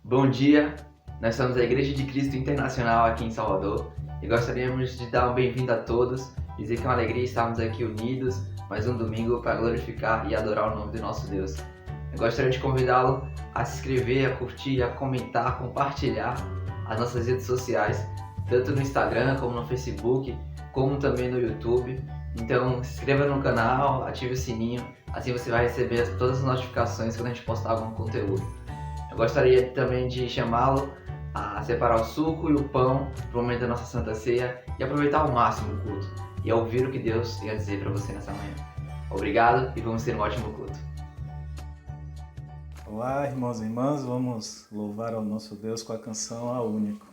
Bom dia, nós somos a Igreja de Cristo Internacional aqui em Salvador e gostaríamos de dar um bem-vindo a todos, dizer que é uma alegria estarmos aqui unidos mais um domingo para glorificar e adorar o nome do nosso Deus. Eu gostaria de convidá-lo a se inscrever, a curtir, a comentar, a compartilhar as nossas redes sociais, tanto no Instagram como no Facebook, como também no YouTube. Então se inscreva no canal, ative o sininho, assim você vai receber todas as notificações quando a gente postar algum conteúdo. Eu gostaria também de chamá-lo a separar o suco e o pão para o momento da nossa Santa Ceia e aproveitar ao máximo o culto e a ouvir o que Deus tem a dizer para você nessa manhã. Obrigado e vamos ter um ótimo culto. Olá, irmãos e irmãs, vamos louvar ao nosso Deus com a canção A Único.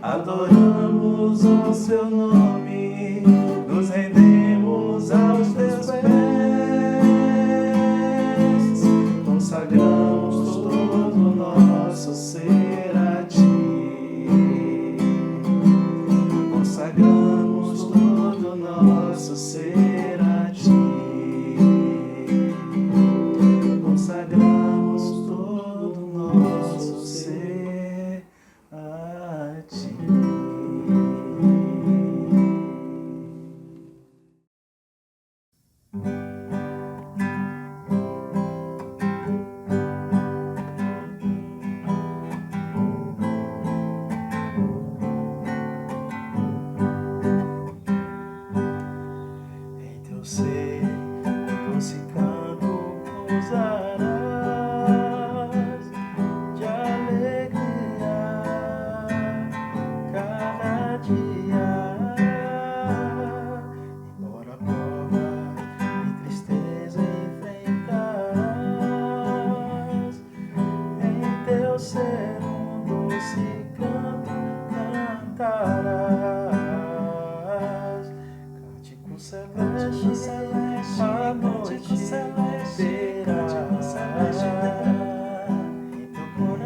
Adoramos o seu nome, nos rendemos aos teus pés, consagramos todo o nosso ser a ti, consagramos todo o nosso ser a ti, consagramos todo o nosso ser a ti.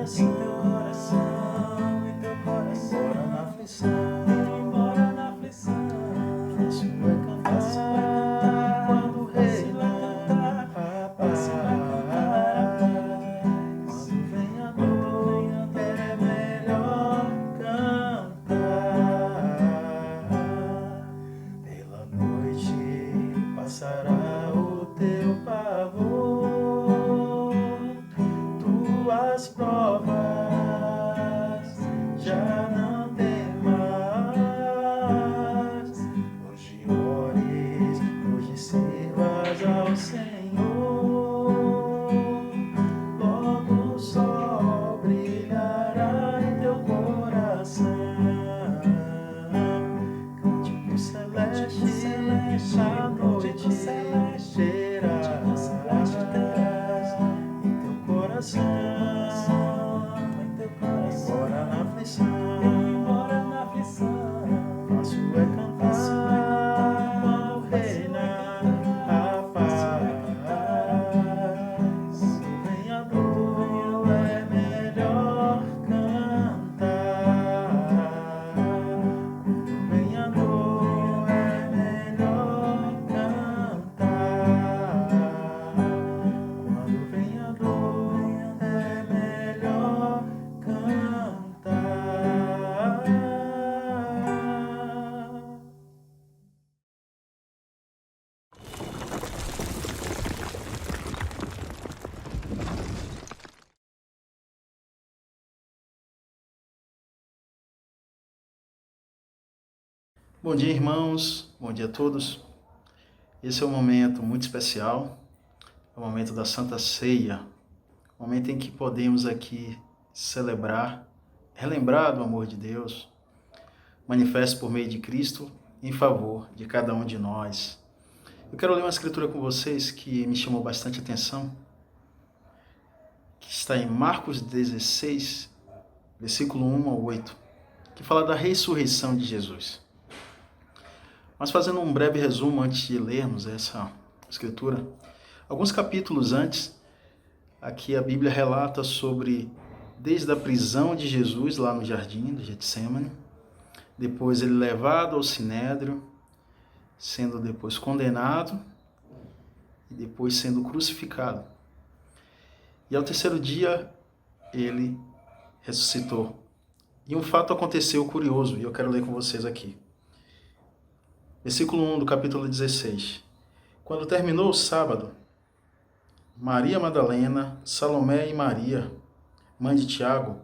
embora na aflição, fácil é cantar quando o rei vai cantar, fácil é cantar. Quando vem a dor, é melhor cantar. Pela noite passará o teu pavor, tuas provas já não tem mais. Hoje ores, hoje sirvas ao Senhor. Logo o sol brilhará em teu coração. Cântico celeste, a noite será em teu coração. Embora na aflição, fácil é cantar quando reina a paz. Quando vem a dor, é melhor cantar. Quando vem a dor, é melhor cantar. Quando vem a dor, é melhor cantar. Bom dia, irmãos. Bom dia a todos. Esse é um momento muito especial, é o momento da Santa Ceia, o momento em que podemos aqui celebrar, relembrar do amor de Deus, manifesto por meio de Cristo em favor de cada um de nós. Eu quero ler uma escritura com vocês que me chamou bastante atenção, que está em Marcos 16, versículo 1 ao 8, que fala da ressurreição de Jesus. Mas fazendo um breve resumo antes de lermos essa escritura, alguns capítulos antes, aqui a Bíblia relata sobre desde a prisão de Jesus lá no jardim do Getsêmani, depois ele levado ao Sinédrio, sendo depois condenado e depois sendo crucificado. E ao terceiro dia ele ressuscitou. E um fato aconteceu curioso, e eu quero ler com vocês aqui. Versículo 1 do capítulo 16. Quando terminou o sábado, Maria Madalena, Salomé e Maria, mãe de Tiago,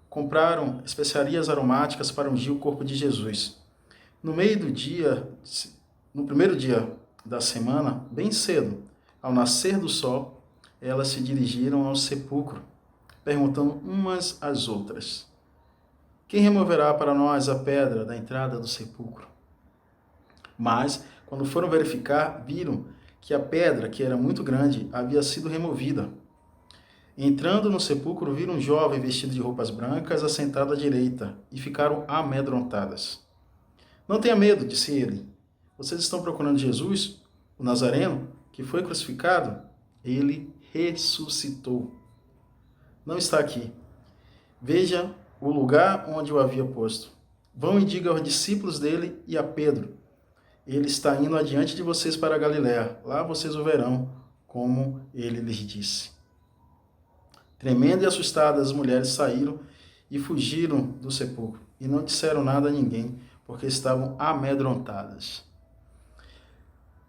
compraram especiarias aromáticas para ungir o corpo de Jesus. No primeiro dia da semana, bem cedo, ao nascer do sol, elas se dirigiram ao sepulcro, perguntando umas às outras: quem removerá para nós a pedra da entrada do sepulcro? Mas, quando foram verificar, viram que a pedra, que era muito grande, havia sido removida. Entrando no sepulcro, viram um jovem vestido de roupas brancas assentado à direita e ficaram amedrontadas. Não tenha medo, disse ele. Vocês estão procurando Jesus, o Nazareno, que foi crucificado? Ele ressuscitou. Não está aqui. Veja o lugar onde o havia posto. Vão e diga aos discípulos dele e a Pedro: ele está indo adiante de vocês para a Galiléia. Lá vocês o verão, como ele lhes disse. Tremendo e assustadas, as mulheres saíram e fugiram do sepulcro. E não disseram nada a ninguém, porque estavam amedrontadas.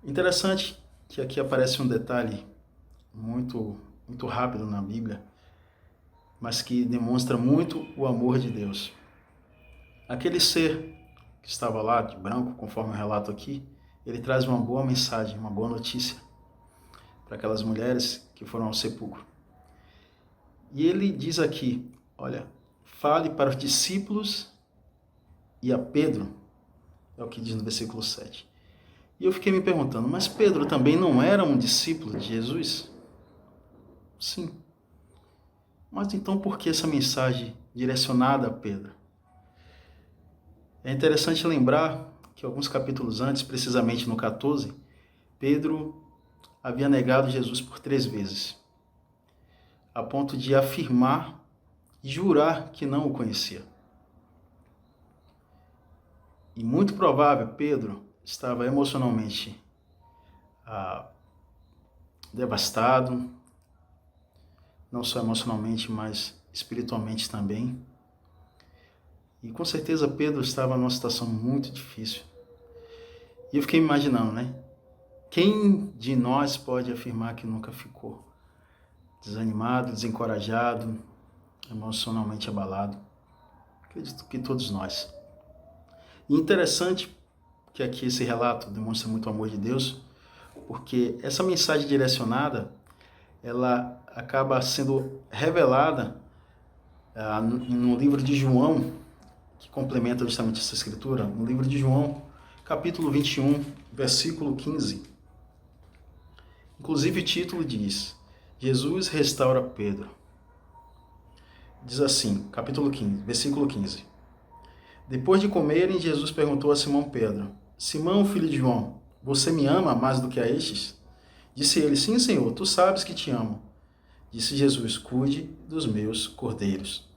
Interessante que aqui aparece um detalhe muito rápido na Bíblia, mas que demonstra muito o amor de Deus. Aquele ser que estava lá, de branco, conforme o relato aqui, ele traz uma boa mensagem, uma boa notícia para aquelas mulheres que foram ao sepulcro. E ele diz aqui, olha, fale para os discípulos e a Pedro, é o que diz no versículo 7. E eu fiquei me perguntando, mas Pedro também não era um discípulo de Jesus? Sim. Mas então por que essa mensagem direcionada a Pedro? É interessante lembrar que alguns capítulos antes, precisamente no 14, Pedro havia negado Jesus por 3 vezes, a ponto de afirmar e jurar que não o conhecia. E muito provável, Pedro estava emocionalmente devastado, não só emocionalmente, mas espiritualmente também. E com certeza Pedro estava numa situação muito difícil. E eu fiquei imaginando, né? Quem de nós pode afirmar que nunca ficou desanimado, desencorajado, emocionalmente abalado? Acredito que todos nós. E interessante que aqui esse relato demonstra muito o amor de Deus, porque essa mensagem direcionada, ela acaba sendo revelada no livro de João, que complementa justamente essa escritura, no livro de João, capítulo 21, versículo 15. Inclusive o título diz: Jesus restaura Pedro. Diz assim, capítulo 15, versículo 15. Depois de comerem, Jesus perguntou a Simão Pedro: Simão, filho de João, você me ama mais do que a estes? Disse ele: Sim, Senhor, tu sabes que te amo. Disse Jesus: Cuide dos meus cordeiros.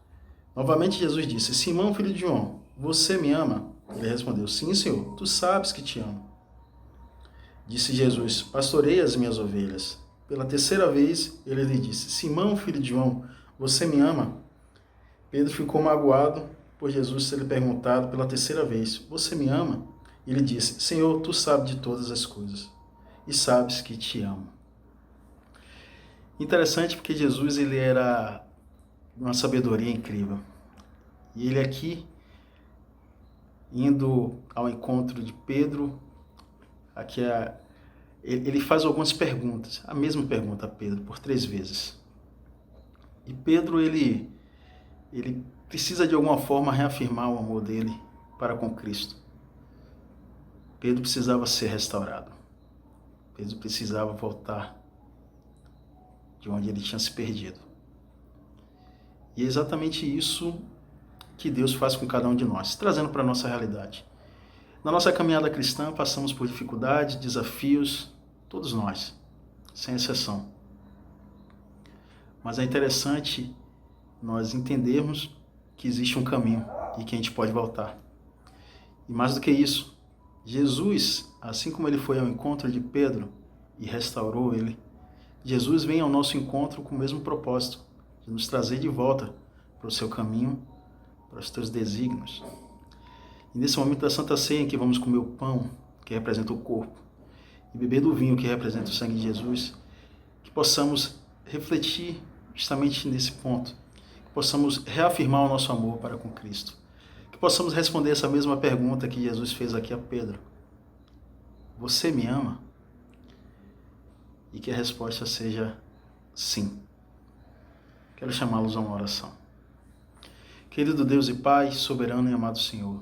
Novamente Jesus disse: Simão, filho de João, você me ama? Ele respondeu: Sim, Senhor, tu sabes que te amo. Disse Jesus: Pastorei as minhas ovelhas. Pela terceira vez ele lhe disse: Simão, filho de João, você me ama? Pedro ficou magoado por Jesus ter lhe perguntado pela terceira vez: Você me ama? E ele disse: Senhor, tu sabes de todas as coisas e sabes que te amo. Interessante porque Jesus ele era uma sabedoria incrível. E ele aqui, indo ao encontro de Pedro, aqui ele faz algumas perguntas, a mesma pergunta a Pedro, por 3 vezes. E Pedro, ele precisa de alguma forma reafirmar o amor dele para com Cristo. Pedro precisava ser restaurado. Pedro precisava voltar de onde ele tinha se perdido. E é exatamente isso que Deus faz com cada um de nós, trazendo para a nossa realidade. Na nossa caminhada cristã, passamos por dificuldades, desafios, todos nós, sem exceção. Mas é interessante nós entendermos que existe um caminho e que a gente pode voltar. E mais do que isso, Jesus, assim como ele foi ao encontro de Pedro e restaurou ele, Jesus vem ao nosso encontro com o mesmo propósito, de nos trazer de volta para o seu caminho, para os teus desígnios. E nesse momento da Santa Ceia, em que vamos comer o pão, que representa o corpo, e beber do vinho, que representa o sangue de Jesus, que possamos refletir justamente nesse ponto, que possamos reafirmar o nosso amor para com Cristo, que possamos responder essa mesma pergunta que Jesus fez aqui a Pedro: Você me ama? E que a resposta seja sim. Quero chamá-los a uma oração. Querido Deus e Pai, soberano e amado Senhor,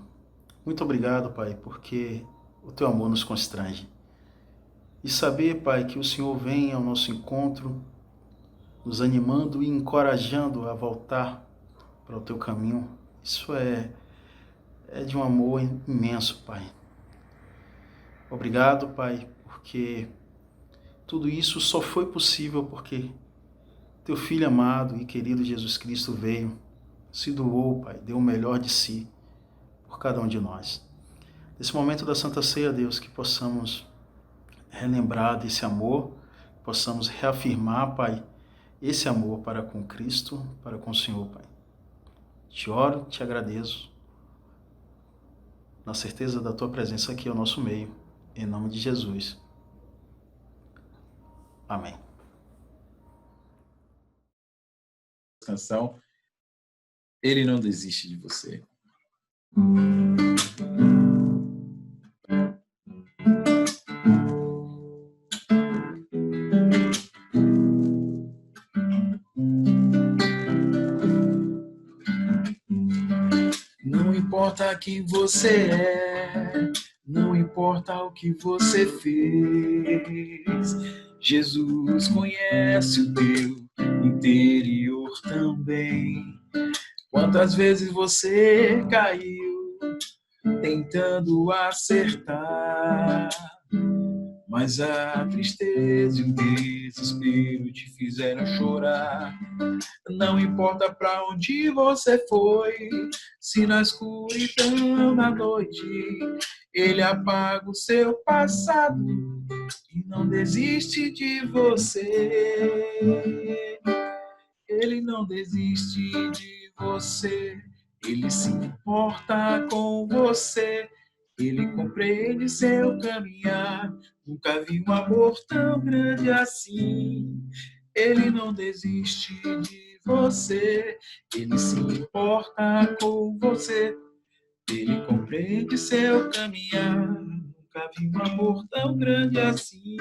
muito obrigado, Pai, porque o Teu amor nos constrange. E saber, Pai, que o Senhor vem ao nosso encontro, nos animando e encorajando a voltar para o Teu caminho, isso é de um amor imenso, Pai. Obrigado, Pai, porque tudo isso só foi possível porque Teu Filho amado e querido Jesus Cristo veio, se doou, Pai, deu o melhor de si por cada um de nós. Nesse momento da Santa Ceia, Deus, que possamos relembrar desse amor, possamos reafirmar, Pai, esse amor para com Cristo, para com o Senhor, Pai. Te oro, te agradeço, na certeza da Tua presença aqui ao nosso meio, em nome de Jesus. Amém. Canção, Ele não desiste de você. Não importa quem você é, não importa o que você fez, Jesus conhece o teu interior também. Quantas vezes você caiu tentando acertar, Mas a tristeza e o desespero te fizeram chorar. Não importa pra onde você foi, se na escuridão da noite ele apaga o seu passado e não desiste de você. Ele não desiste de você, ele se importa com você, ele compreende seu caminhar. Nunca vi um amor tão grande assim. Ele não desiste de você, ele se importa com você, ele compreende seu caminhar. Nunca vi um amor tão grande assim.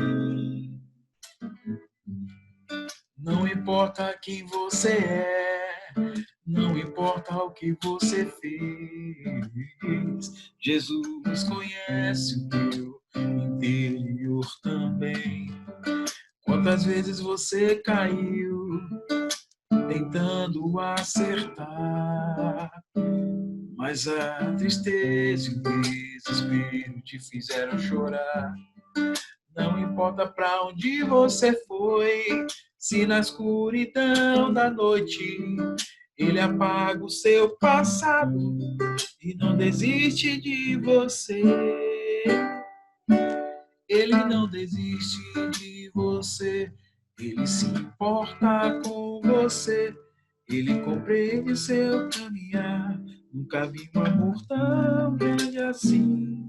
Não importa quem você é, não importa o que você fez, Jesus conhece o teu interior também. Quantas vezes você caiu tentando acertar, mas a tristeza e o desespero te fizeram chorar. Não importa pra onde você foi, se na escuridão da noite ele apaga o seu passado e não desiste de você. Ele não desiste de você, ele se importa com você, ele compreende seu caminhar. Nunca vi um amor tão grande assim.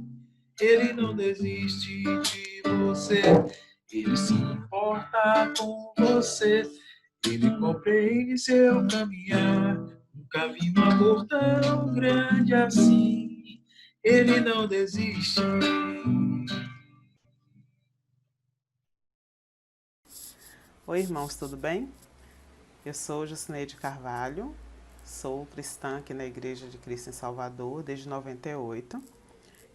Ele não desiste de você, ele se importa com você, ele compreende seu caminhar. Nunca vi um amor tão grande assim. Ele não desiste. Oi, irmãos, tudo bem? Eu sou Jucineide Carvalho, sou cristã aqui na Igreja de Cristo em Salvador desde 98.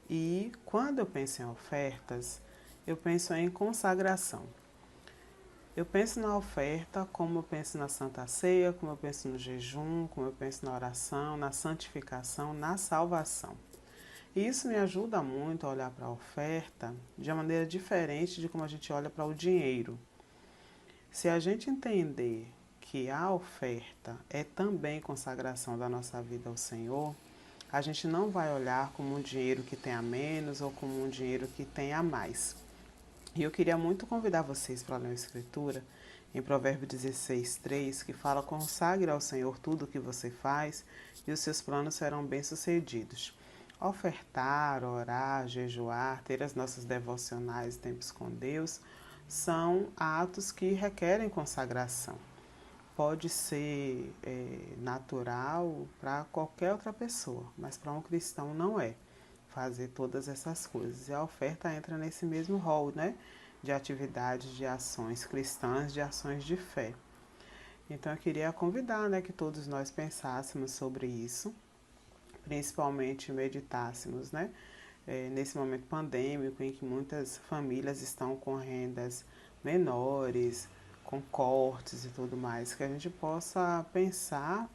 E quando eu penso em ofertas, eu penso em consagração. Eu penso na oferta como eu penso na Santa Ceia, como eu penso no jejum, como eu penso na oração, na santificação, na salvação. E isso me ajuda muito a olhar para a oferta de uma maneira diferente de como a gente olha para o dinheiro. Se a gente entender que a oferta é também consagração da nossa vida ao Senhor, a gente não vai olhar como um dinheiro que tem a menos ou como um dinheiro que tem a mais. E eu queria muito convidar vocês para ler a Escritura em Provérbios 16:3, que fala: consagre ao Senhor tudo o que você faz e os seus planos serão bem-sucedidos. Ofertar, orar, jejuar, ter as nossas devocionais e tempos com Deus são atos que requerem consagração. Pode ser natural para qualquer outra pessoa, mas para um cristão não é fazer todas essas coisas. E a oferta entra nesse mesmo rol, né? De atividades, de ações cristãs, de ações de fé. Então eu queria convidar, né, que todos nós pensássemos sobre isso, principalmente meditássemos, né? Nesse momento pandêmico em que muitas famílias estão com rendas menores, com cortes e tudo mais, que a gente possa pensar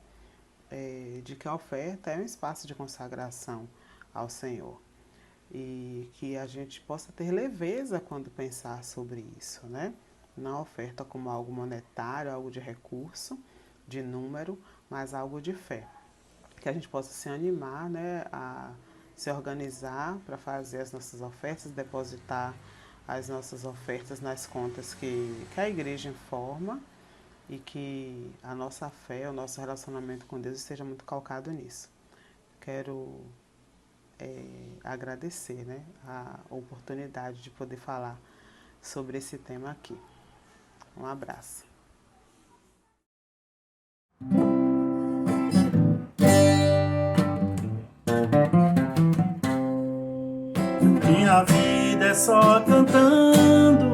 de que a oferta é um espaço de consagração ao Senhor e que a gente possa ter leveza quando pensar sobre isso, né? Não a oferta como algo monetário, algo de recurso, de número, mas algo de fé. Que a gente possa se animar, né, a se organizar para fazer as nossas ofertas, depositar as nossas ofertas nas contas que a igreja informa e que a nossa fé, o nosso relacionamento com Deus esteja muito calcado nisso. Quero agradecer, né, a oportunidade de poder falar sobre esse tema aqui. Um abraço. Minha vida é só cantando,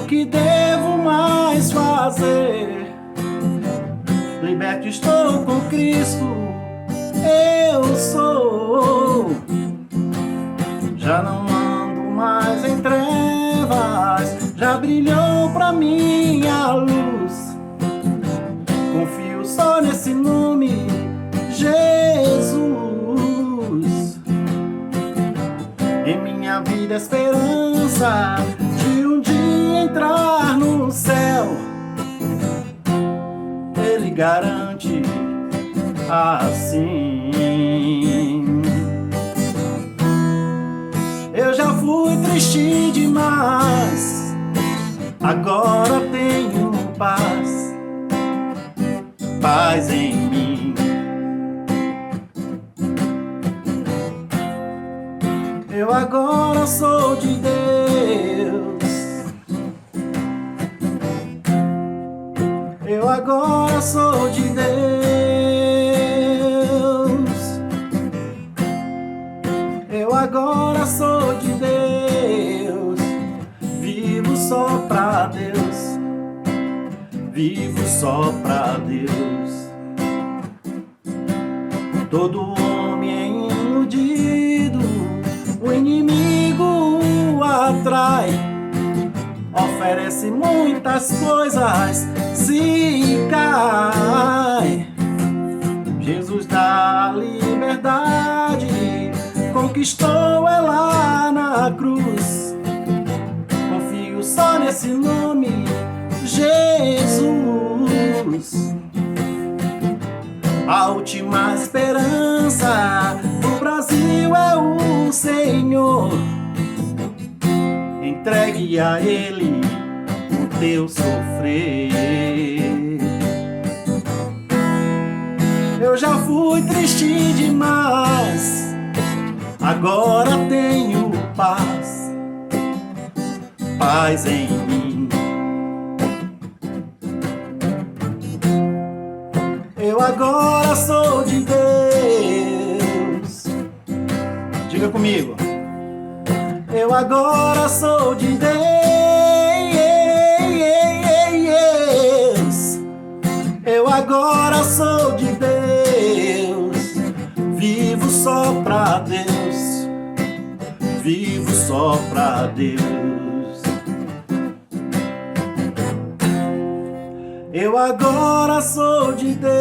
o que devo mais fazer? Liberto estou com Cristo, eu sou. Já não ando mais em trevas, já brilhou pra mim a luz. Confio só nesse nome, Jesus. Em minha vida esperança, constante assim. Eu já fui triste demais, agora tenho paz, paz em mim. Eu agora sou de Deus, eu agora sou de Deus, eu agora sou de Deus, vivo só pra Deus, vivo só pra Deus. Todo homem é iludido, o inimigo o atrai, oferece muitas coisas, se cai. Jesus dá liberdade, conquistou ela na cruz. Confio só nesse nome, Jesus. A última esperança do Brasil é o Senhor. Entregue a Ele o teu sofrer. Eu já fui triste demais, agora tenho paz, paz em mim. Eu agora sou de Deus. Diga comigo. Eu agora sou de Deus. Eu agora sou de Deus. Vivo só pra Deus. Vivo só pra Deus. Eu agora sou de Deus.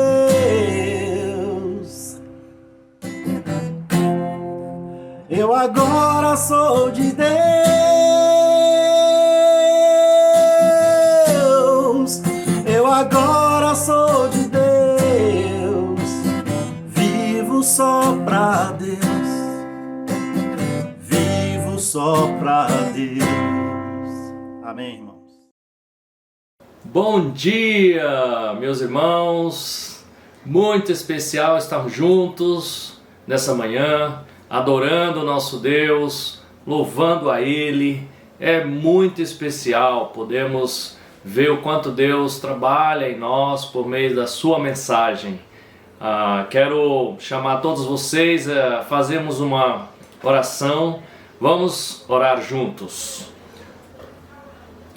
Eu agora sou de Deus. Eu agora sou de Deus. Vivo só pra Deus. Vivo só pra Deus. Amém, irmão. Bom dia, meus irmãos, muito especial estarmos juntos nessa manhã, adorando o nosso Deus, louvando a Ele. É muito especial podermos ver o quanto Deus trabalha em nós por meio da sua mensagem. Quero chamar todos vocês a fazermos uma oração. Vamos orar juntos.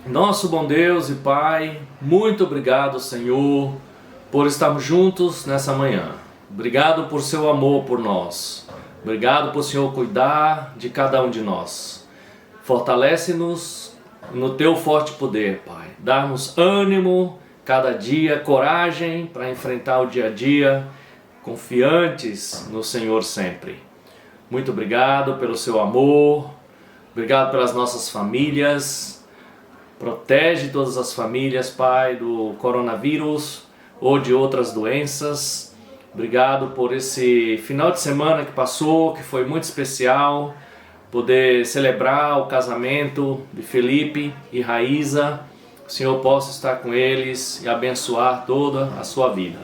Nosso bom Deus e Pai, muito obrigado, Senhor, por estarmos juntos nessa manhã. Obrigado por seu amor por nós. Obrigado por o Senhor cuidar de cada um de nós. Fortalece-nos no teu forte poder, Pai. Dá-nos ânimo cada dia, coragem para enfrentar o dia a dia, confiantes no Senhor sempre. Muito obrigado pelo seu amor. Obrigado pelas nossas famílias. Protege todas as famílias, Pai, do coronavírus ou de outras doenças. Obrigado por esse final de semana que passou, que foi muito especial. Poder celebrar o casamento de Felipe e Raíza. Que o Senhor possa estar com eles e abençoar toda a sua vida.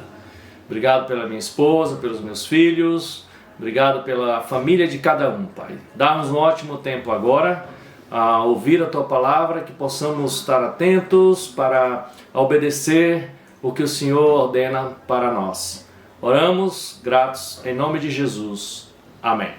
Obrigado pela minha esposa, pelos meus filhos. Obrigado pela família de cada um, Pai. Dá-nos um ótimo tempo agora a ouvir a Tua Palavra, que possamos estar atentos para obedecer o que o Senhor ordena para nós. Oramos, gratos, em nome de Jesus. Amém.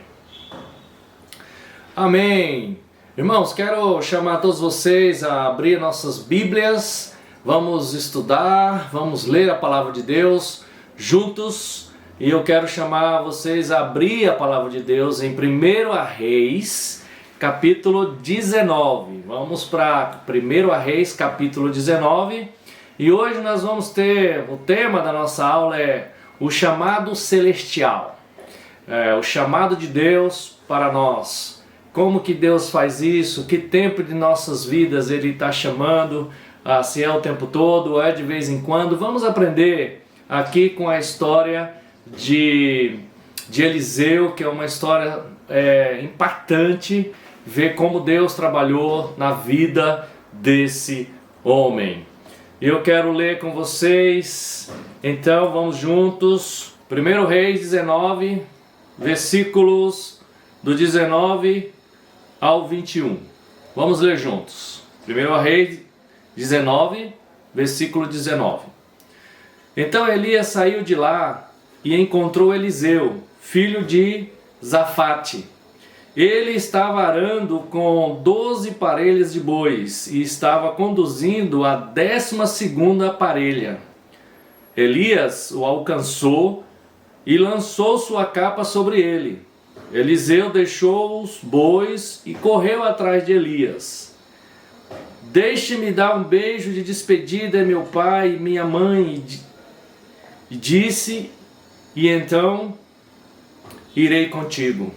Amém. Irmãos, quero chamar todos vocês a abrir nossas Bíblias. Vamos estudar, vamos ler a Palavra de Deus juntos. E eu quero chamar vocês a abrir a Palavra de Deus em 1 Reis, capítulo 19. Vamos para 1 Reis, capítulo 19. E hoje nós vamos ter, o tema da nossa aula é o chamado celestial. O chamado de Deus para nós. Como que Deus faz isso? Que tempo de nossas vidas Ele está chamando? Se é o tempo todo ou é de vez em quando? Vamos aprender aqui com a história de Eliseu, que é uma história impactante, ver como Deus trabalhou na vida desse homem. Eu quero ler com vocês, então vamos juntos, 1 Reis 19, versículos do 19 ao 21. Vamos ler juntos. 1 Reis 19, versículo 19. Então Elias saiu de lá e encontrou Eliseu, filho de Zafate. Ele estava arando com 12 parelhas de bois e estava conduzindo a 12ª parelha. Elias o alcançou e lançou sua capa sobre ele. Eliseu deixou os bois e correu atrás de Elias. Deixe-me dar um beijo de despedida, meu pai e minha mãe, e disse, e então irei contigo.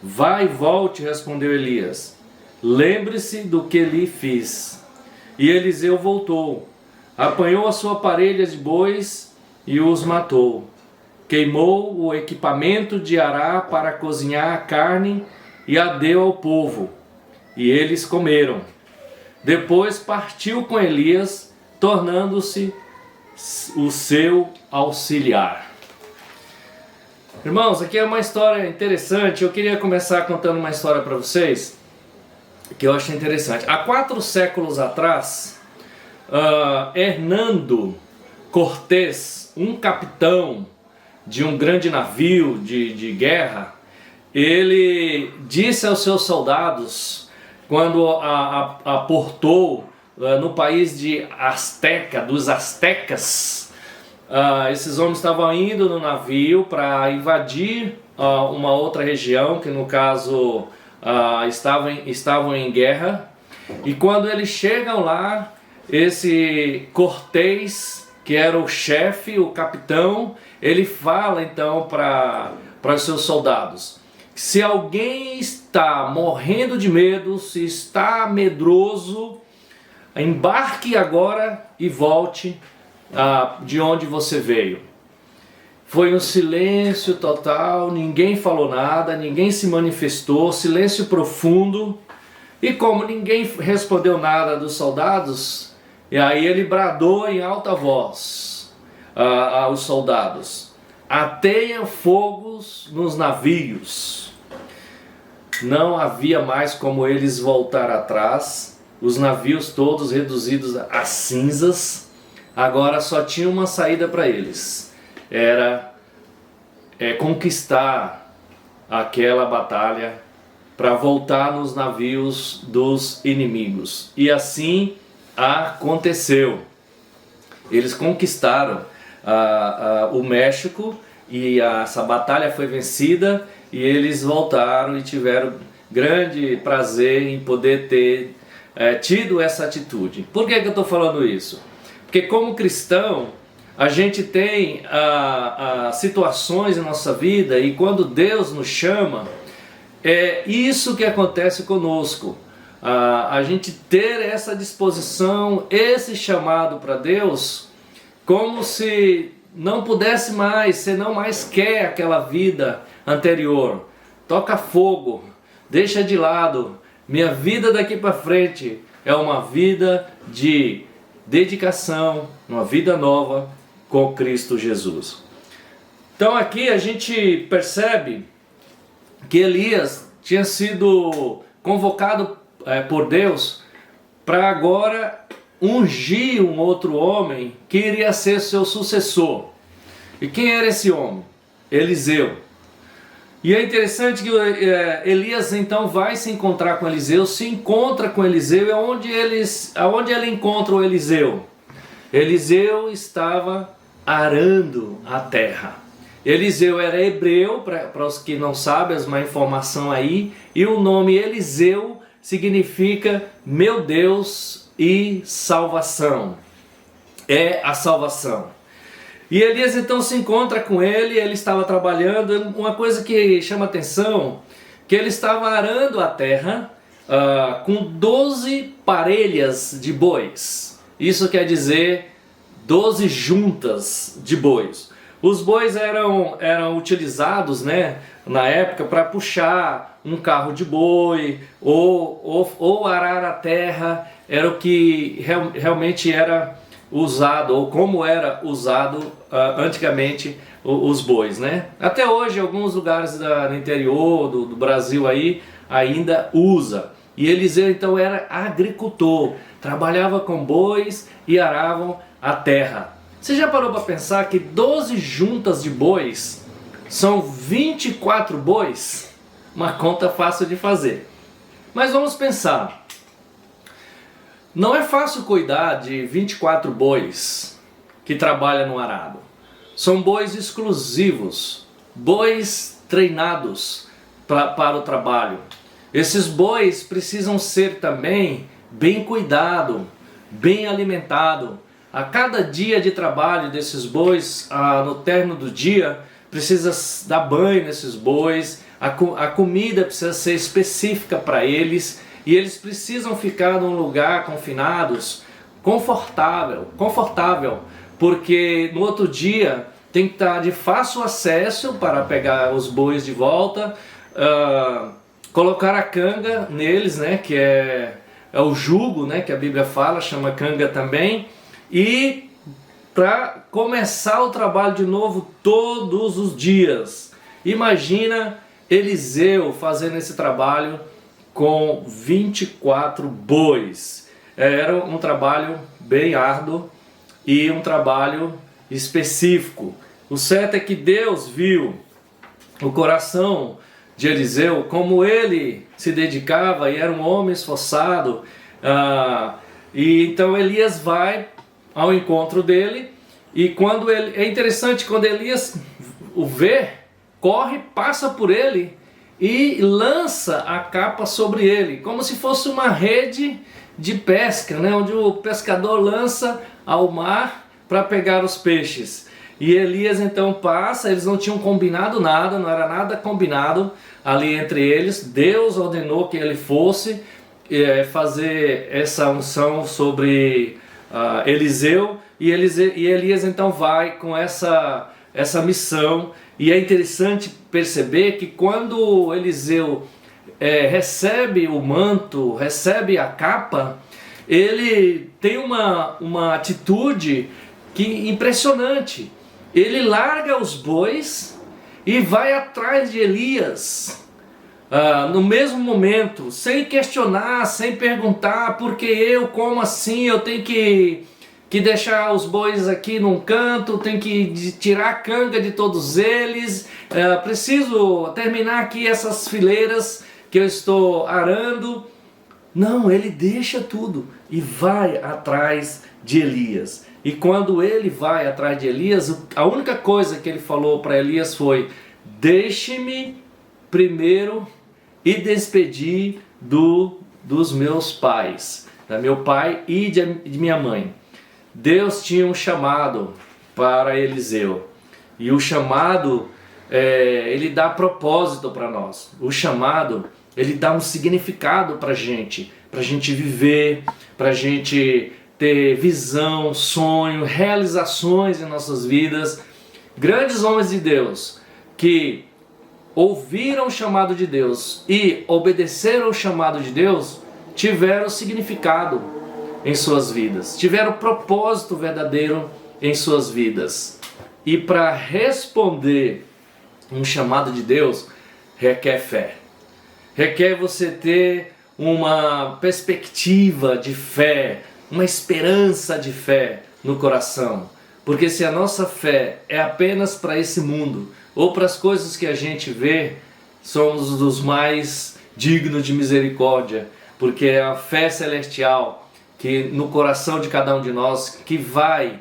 Vai e volte, respondeu Elias. Lembre-se do que lhe fiz. E Eliseu voltou, apanhou a sua parelha de bois e os matou. Queimou o equipamento de Ará para cozinhar a carne e a deu ao povo. E eles comeram. Depois partiu com Elias, tornando-se o seu auxiliar. Irmãos, aqui é uma história interessante. Eu queria começar contando uma história para vocês que eu achei interessante. Há 4 séculos atrás, Hernando Cortés, um capitão de um grande navio de guerra, ele disse aos seus soldados, quando aportou no país dos astecas, esses homens estavam indo no navio para invadir uma outra região, que no caso estavam em guerra, e quando eles chegam lá, esse Cortés, que era o chefe, o capitão, ele fala então para os seus soldados: se alguém está morrendo de medo, se está medroso, embarque agora e volte de onde você veio. Foi um silêncio total, ninguém falou nada, ninguém se manifestou, silêncio profundo. E como ninguém respondeu nada dos soldados, e aí ele bradou em alta voz aos soldados: ateiem fogos nos navios. Não havia mais como eles voltar atrás, os navios todos reduzidos a cinzas. Agora só tinha uma saída para eles, era conquistar aquela batalha para voltar nos navios dos inimigos. E assim aconteceu. Eles conquistaram o México e essa batalha foi vencida, e eles voltaram e tiveram grande prazer em poder ter tido essa atitude. Por que eu estou falando isso? Porque como cristão, a gente tem situações em nossa vida, e quando Deus nos chama, é isso que acontece conosco. A gente ter essa disposição, esse chamado para Deus, como se não pudesse mais, você não mais quer aquela vida anterior. Toca fogo, deixa de lado. Minha vida daqui para frente é uma vida de dedicação, uma vida nova com Cristo Jesus. Então aqui a gente percebe que Elias tinha sido convocado por Deus para agora ungir um outro homem que iria ser seu sucessor. E quem era esse homem? Eliseu. E é interessante que Elias então vai se encontrar com Eliseu, se encontra com Eliseu, e aonde ele encontra o Eliseu? Eliseu estava arando a terra. Eliseu era hebreu, para os que não sabem, uma informação aí, e o nome Eliseu significa meu Deus e salvação. É a salvação. E Elias então se encontra com ele estava trabalhando. Uma coisa que chama atenção, que ele estava arando a terra com 12 parelhas de bois. Isso quer dizer 12 juntas de bois. Os bois eram utilizados, né, na época para puxar um carro de boi ou arar a terra. Era o que realmente era usado, ou como era usado antigamente os bois, né? Até hoje, alguns lugares no interior do Brasil aí ainda usa. E Eliseu então era agricultor, trabalhava com bois e aravam a terra. Você já parou para pensar que 12 juntas de bois são 24 bois? Uma conta fácil de fazer. Mas vamos pensar. Não é fácil cuidar de 24 bois que trabalham no arado. São bois exclusivos, bois treinados para o trabalho. Esses bois precisam ser também bem cuidados, bem alimentados. A cada dia de trabalho desses bois, no término do dia, precisa dar banho nesses bois, a comida precisa ser específica para eles, e eles precisam ficar num lugar confinados, confortável, porque no outro dia tem que estar de fácil acesso para pegar os bois de volta, colocar a canga neles, né, que é o jugo, né, que a Bíblia fala, chama canga também, e para começar o trabalho de novo todos os dias. Imagina Eliseu fazendo esse trabalho com 24 bois. Era um trabalho bem árduo e um trabalho específico. O certo é que Deus viu o coração de Eliseu, como ele se dedicava e era um homem esforçado. E então Elias vai ao encontro dele, e quando é interessante, quando Elias o vê, corre, passa por ele e lança a capa sobre ele, como se fosse uma rede de pesca, né? Onde o pescador lança ao mar para pegar os peixes. E Elias então passa, eles não tinham combinado nada, não era nada combinado ali entre eles. Deus ordenou que ele fosse fazer essa unção sobre Eliseu, e Elias então vai com essa missão. E é interessante perceber que quando Eliseu recebe o manto, recebe a capa, ele tem uma atitude impressionante. Ele larga os bois e vai atrás de Elias no mesmo momento, sem questionar, sem perguntar, porque como assim, eu tenho que deixar os bois aqui num canto, tenho que tirar a canga de todos eles, preciso terminar aqui essas fileiras que eu estou arando. Não, ele deixa tudo e vai atrás de Elias. E quando ele vai atrás de Elias, a única coisa que ele falou para Elias foi: deixe-me primeiro e despedir dos meus pais, da meu pai e de minha mãe. Deus tinha um chamado para Eliseu, e o chamado, ele dá propósito para nós. O chamado, ele dá um significado para a gente viver, para a gente ter visão, sonho, realizações em nossas vidas. Grandes homens de Deus que ouviram o chamado de Deus e obedeceram o chamado de Deus, tiveram significado em suas vidas, tiveram propósito verdadeiro em suas vidas. E para responder um chamado de Deus, requer fé. Requer você ter uma perspectiva de fé, uma esperança de fé no coração. Porque se a nossa fé é apenas para esse mundo, ou para as coisas que a gente vê, somos dos mais dignos de misericórdia, porque é a fé celestial que no coração de cada um de nós que vai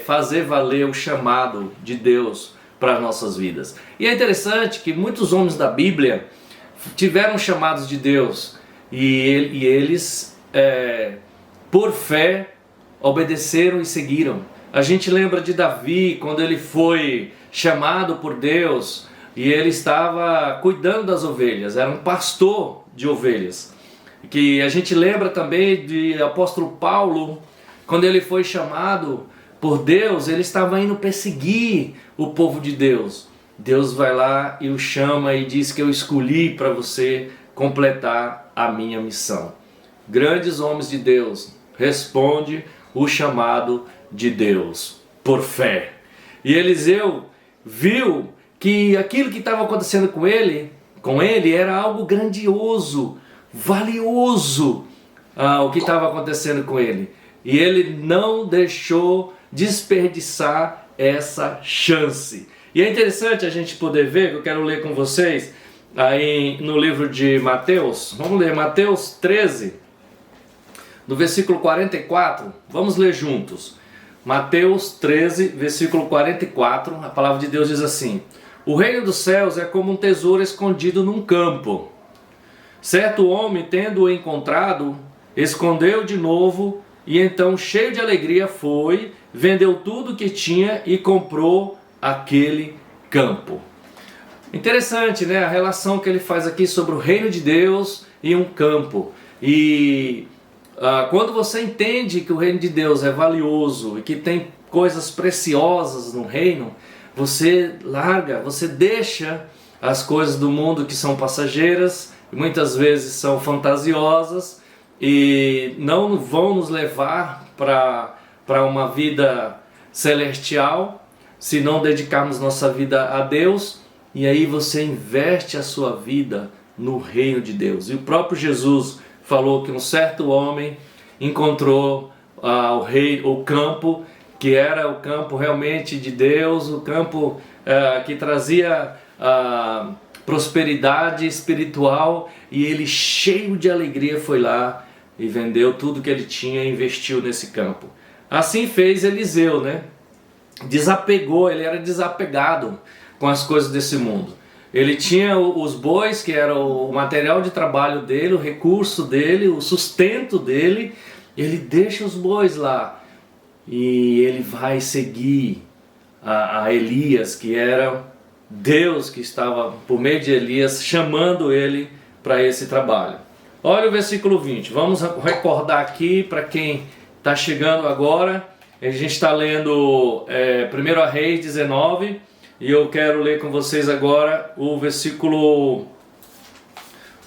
fazer valer o chamado de Deus para as nossas vidas. E é interessante que muitos homens da Bíblia tiveram chamados de Deus e eles, por fé, obedeceram e seguiram. A gente lembra de Davi, quando ele foi chamado por Deus e ele estava cuidando das ovelhas, era um pastor de ovelhas. Que a gente lembra também de apóstolo Paulo, quando ele foi chamado por Deus, ele estava indo perseguir o povo de Deus. Deus vai lá e o chama e diz que eu escolhi para você completar a minha missão. Grandes homens de Deus, responde o chamado de Deus por fé. E Eliseu viu que aquilo que estava acontecendo com ele era algo grandioso, valioso, o que estava acontecendo com ele. E ele não deixou desperdiçar essa chance. E é interessante a gente poder ver, que eu quero ler com vocês, aí no livro de Mateus. Vamos ler Mateus 13, no versículo 44. Vamos ler juntos. Mateus 13, versículo 44, a palavra de Deus diz assim: o reino dos céus é como um tesouro escondido num campo. Certo homem, tendo-o encontrado, escondeu de novo, e então, cheio de alegria, foi, vendeu tudo que tinha e comprou aquele campo. Interessante, né? A relação que ele faz aqui sobre o reino de Deus e um campo. E quando você entende que o reino de Deus é valioso e que tem coisas preciosas no reino, você larga, você deixa as coisas do mundo que são passageiras, muitas vezes são fantasiosas e não vão nos levar para uma vida celestial se não dedicarmos nossa vida a Deus. E aí você investe a sua vida no reino de Deus. E o próprio Jesus falou que um certo homem encontrou o campo, que era o campo realmente de Deus, o campo que trazia prosperidade espiritual, e ele, cheio de alegria, foi lá e vendeu tudo que ele tinha e investiu nesse campo. Assim fez Eliseu, né? Desapegou, ele era desapegado com as coisas desse mundo. Ele tinha os bois, que era o material de trabalho dele, o recurso dele, o sustento dele. Ele deixa os bois lá e ele vai seguir a Elias, que era Deus que estava, por meio de Elias, chamando ele para esse trabalho. Olha o versículo 20, vamos recordar aqui para quem está chegando agora. A gente está lendo 1 Reis 19, e eu quero ler com vocês agora o versículo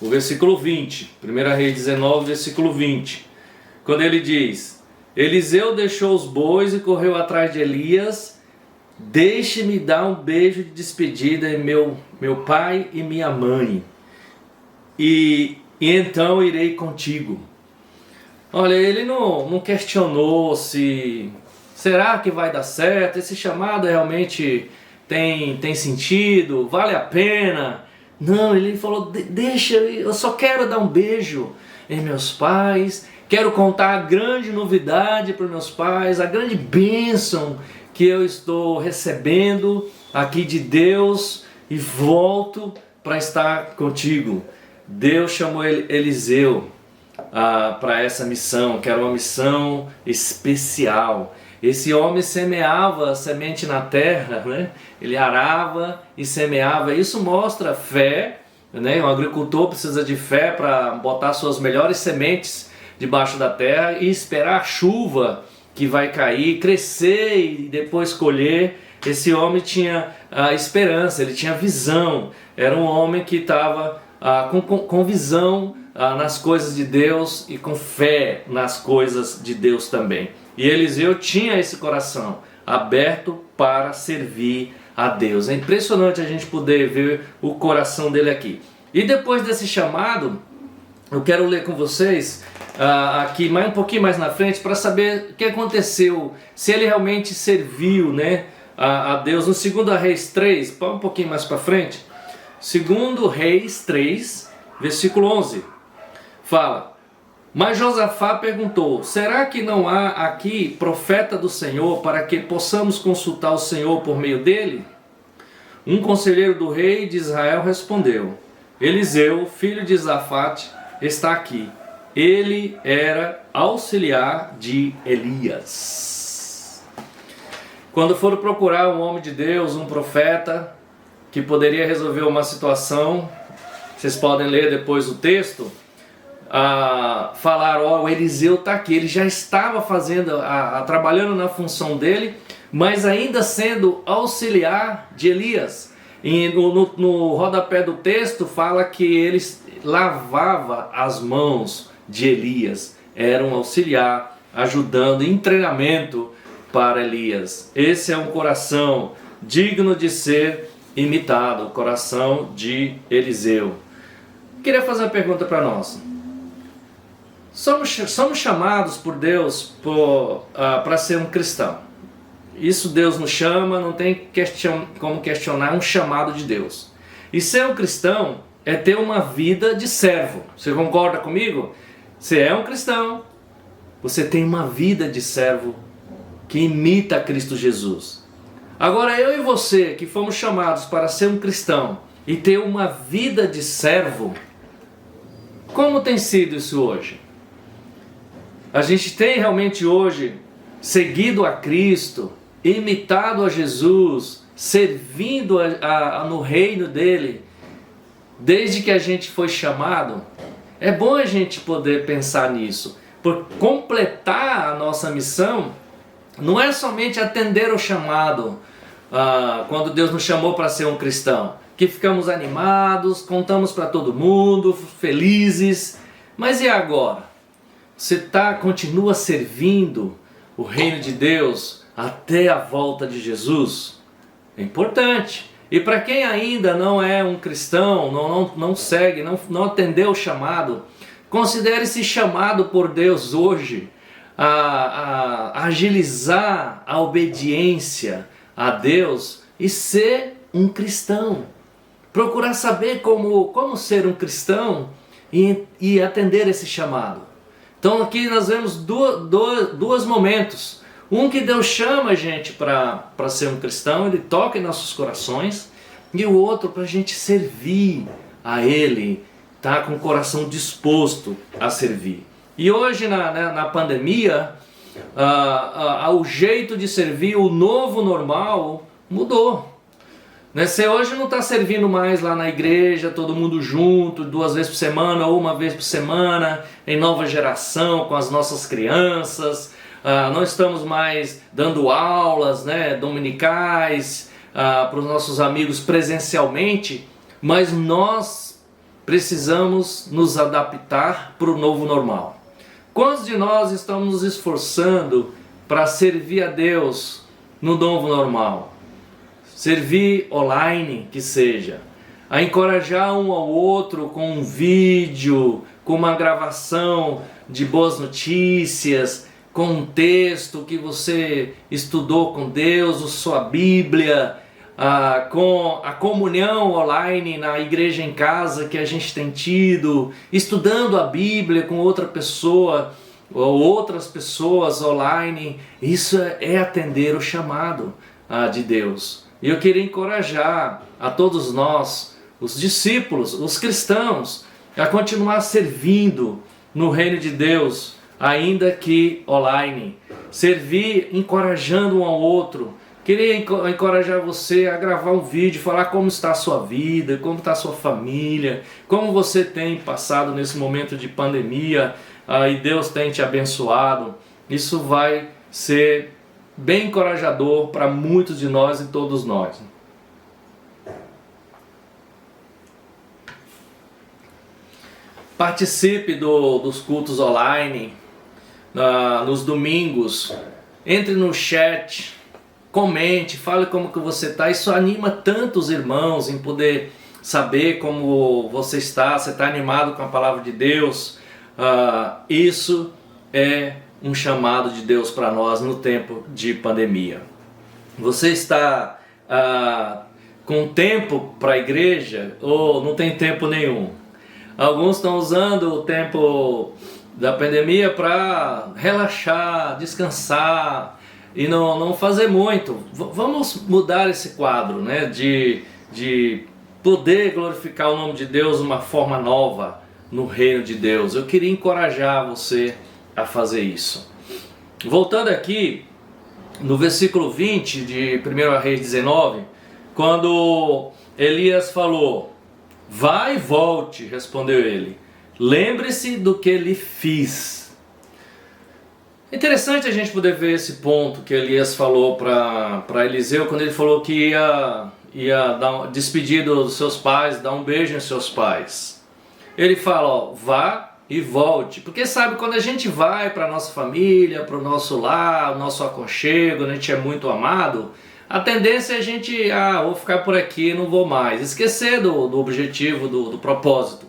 20. 1 Reis 19, versículo 20. Quando ele diz: Eliseu deixou os bois e correu atrás de Elias. Deixe-me dar um beijo de despedida em meu pai e minha mãe, e então irei contigo. Olha, ele não questionou se será que vai dar certo, esse chamado realmente tem sentido, vale a pena. Não, ele falou: deixa, eu só quero dar um beijo em meus pais, quero contar a grande novidade para meus pais, a grande bênção que eu estou recebendo aqui de Deus, e volto para estar contigo. Deus chamou Eliseu para essa missão, que era uma missão especial. Esse homem semeava semente na terra, né? Ele arava e semeava. Isso mostra fé, né? Um agricultor precisa de fé para botar suas melhores sementes debaixo da terra e esperar a chuva que vai cair, crescer e depois colher. Esse homem tinha esperança, ele tinha visão. Era um homem que estava com visão nas coisas de Deus e com fé nas coisas de Deus também. E Eliseu tinha esse coração aberto para servir a Deus. É impressionante a gente poder ver o coração dele aqui. E depois desse chamado, eu quero ler com vocês aqui um pouquinho mais na frente, para saber o que aconteceu, se ele realmente serviu, né, a Deus. No 2 Reis 3, um pouquinho mais para frente, 2 Reis 3, versículo 11, fala: Mas Josafá perguntou: será que não há aqui profeta do Senhor para que possamos consultar o Senhor por meio dele? Um conselheiro do rei de Israel respondeu: Eliseu, filho de Safate, está aqui. Ele era auxiliar de Elias. Quando foram procurar um homem de Deus, um profeta, que poderia resolver uma situação, vocês podem ler depois o texto, falaram, ó, o Eliseu está aqui. Ele já estava fazendo, trabalhando na função dele, mas ainda sendo auxiliar de Elias. E no rodapé do texto fala que ele lavava as mãos de Elias. Era um auxiliar, ajudando em treinamento para Elias. Esse é um coração digno de ser imitado, o coração de Eliseu. Queria fazer uma pergunta para nós. Somos chamados por Deus para ser um cristão. Isso Deus nos chama, não tem como questionar um chamado de Deus. E ser um cristão é ter uma vida de servo. Você concorda comigo? Você é um cristão, você tem uma vida de servo que imita Cristo Jesus. Agora eu e você que fomos chamados para ser um cristão e ter uma vida de servo, como tem sido isso hoje? A gente tem realmente hoje seguido a Cristo, imitado a Jesus, servindo no reino dele, desde que a gente foi chamado? É bom a gente poder pensar nisso, por completar a nossa missão. Não é somente atender ao chamado, quando Deus nos chamou para ser um cristão, que ficamos animados, contamos para todo mundo, felizes, mas e agora? Você continua servindo o reino de Deus até a volta de Jesus? É importante. E para quem ainda não é um cristão, não segue, não atendeu o chamado, considere-se chamado por Deus hoje a agilizar a obediência a Deus e ser um cristão. Procurar saber como ser um cristão e atender esse chamado. Então aqui nós vemos dois momentos. Um que Deus chama a gente para ser um cristão, Ele toca em nossos corações, e o outro para a gente servir a Ele, tá? Com o coração disposto a servir. E hoje na pandemia, o jeito de servir, o novo normal, mudou. Né? Você hoje não está servindo mais lá na igreja, todo mundo junto, 2 vezes por semana ou 1 vez por semana, em nova geração, com as nossas crianças. Não estamos mais dando aulas, né, dominicais para os nossos amigos presencialmente, mas nós precisamos nos adaptar para o novo normal. Quantos de nós estamos nos esforçando para servir a Deus no novo normal? Servir online, que seja, a encorajar um ao outro com um vídeo, com uma gravação de boas notícias, com um texto que você estudou com Deus, a sua Bíblia, com a comunhão online na igreja em casa que a gente tem tido, estudando a Bíblia com outra pessoa ou outras pessoas online. Isso é atender o chamado de Deus. E eu queria encorajar a todos nós, os discípulos, os cristãos, a continuar servindo no reino de Deus, ainda que online. Servir encorajando um ao outro. Queria encorajar você a gravar um vídeo, falar como está a sua vida, como está a sua família, como você tem passado nesse momento de pandemia, e Deus tem te abençoado. Isso vai ser bem encorajador para muitos de nós e todos nós. Participe dos cultos online, nos domingos. Entre no chat, comente, fale como que você está. Isso anima tanto os irmãos em poder saber como você está animado com a palavra de Deus. Isso é um chamado de Deus para nós no tempo de pandemia. Você está com tempo para a igreja ou não tem tempo nenhum? Alguns estão usando o tempo da pandemia para relaxar, descansar e não fazer muito. Vamos mudar esse quadro, né, de poder glorificar o nome de Deus de uma forma nova no reino de Deus. Eu queria encorajar você a fazer isso. Voltando aqui no versículo 20 de 1 Reis 19, quando Elias falou: vai e volte, respondeu ele, lembre-se do que lhe fiz. Interessante a gente poder ver esse ponto que Elias falou para Eliseu, quando ele falou que ia despedir dos seus pais, dar um beijo em seus pais. Ele fala, ó, vá e volte, porque sabe, quando a gente vai para a nossa família, para o nosso lar, o nosso aconchego, a gente é muito amado, a tendência é a gente, vou ficar por aqui, não vou mais, esquecer do objetivo, do propósito.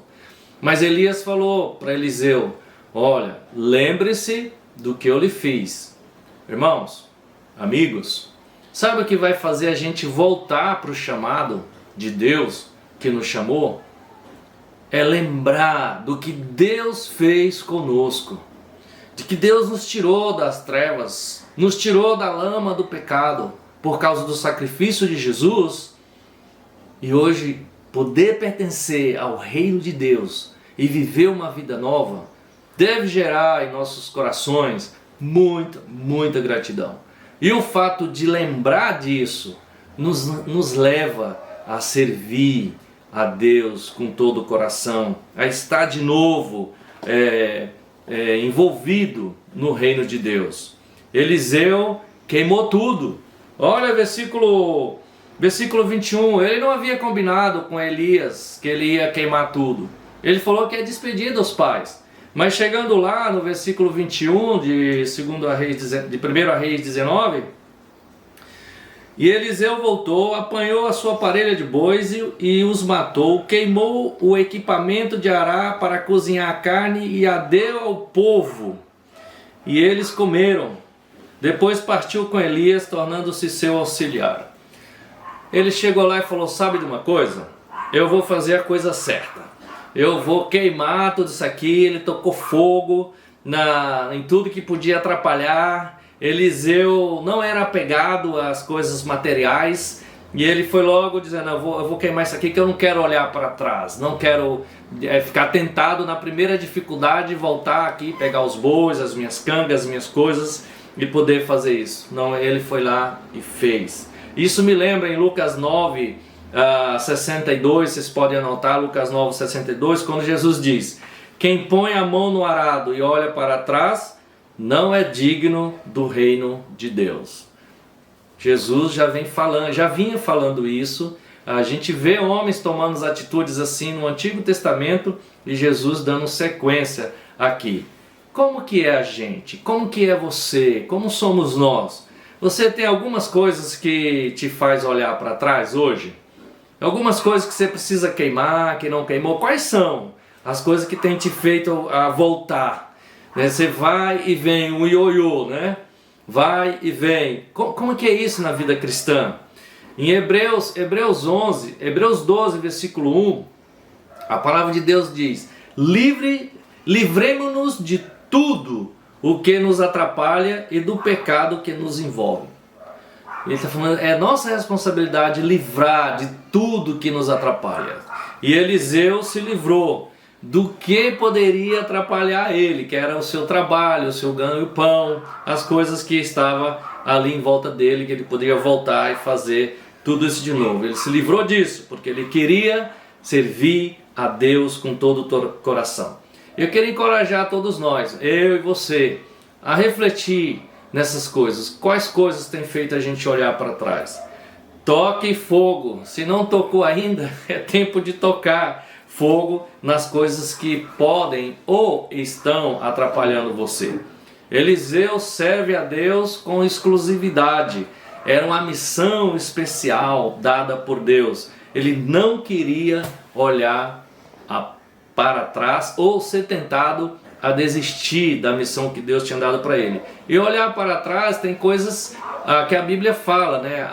Mas Elias falou para Eliseu, olha, lembre-se do que eu lhe fiz. Irmãos, amigos, sabe o que vai fazer a gente voltar para o chamado de Deus que nos chamou? É lembrar do que Deus fez conosco, de que Deus nos tirou das trevas, nos tirou da lama do pecado, por causa do sacrifício de Jesus, e hoje poder pertencer ao reino de Deus e viver uma vida nova, deve gerar em nossos corações muita gratidão. E o fato de lembrar disso nos leva a servir a Deus com todo o coração, a estar de novo envolvido no reino de Deus. Eliseu queimou tudo. Olha, versículo 21, ele não havia combinado com Elias que ele ia queimar tudo. Ele falou que ia despedir dos pais. Mas chegando lá no versículo 21 de 1 Reis 19, e Eliseu voltou, apanhou a sua parelha de bois e os matou, queimou o equipamento de arar para cozinhar a carne e a deu ao povo. E eles comeram. Depois partiu com Elias, tornando-se seu auxiliar. Ele chegou lá e falou, sabe de uma coisa? Eu vou fazer a coisa certa. Eu vou queimar tudo isso aqui. Ele tocou fogo em tudo que podia atrapalhar. Eliseu não era apegado às coisas materiais. E ele foi logo dizendo, eu vou queimar isso aqui que eu não quero olhar para trás. Não quero ficar tentado na primeira dificuldade, voltar aqui, pegar os bois, as minhas cangas, as minhas coisas e poder fazer isso. Não, ele foi lá e fez. Isso me lembra em Lucas 9, 62, vocês podem anotar, Lucas 9, 62, quando Jesus diz, quem põe a mão no arado e olha para trás, não é digno do reino de Deus. Jesus já vinha falando isso. A gente vê homens tomando atitudes assim no Antigo Testamento e Jesus dando sequência aqui. Como que é a gente? Como que é você? Como somos nós? Você tem algumas coisas que te faz olhar para trás hoje? Algumas coisas que você precisa queimar, que não queimou? Quais são as coisas que tem te feito a voltar? Você vai e vem, um ioiô, né? Vai e vem. Como que é isso na vida cristã? Em Hebreus 12, versículo 1, a palavra de Deus diz, livremo-nos de tudo o que nos atrapalha e do pecado que nos envolve. Ele está falando, é nossa responsabilidade livrar de tudo que nos atrapalha. E Eliseu se livrou do que poderia atrapalhar ele, que era o seu trabalho, o seu ganho-pão, as coisas que estavam ali em volta dele, que ele poderia voltar e fazer tudo isso de novo. Ele se livrou disso, porque ele queria servir a Deus com todo o coração. Eu queria encorajar todos nós, eu e você, a refletir nessas coisas. Quais coisas têm feito a gente olhar para trás? Toque fogo. Se não tocou ainda, é tempo de tocar fogo nas coisas que podem ou estão atrapalhando você. Eliseu serve a Deus com exclusividade. Era uma missão especial dada por Deus. Ele não queria olhar para trás ou ser tentado a desistir da missão que Deus tinha dado para ele. E olhar para trás tem coisas que a Bíblia fala, né?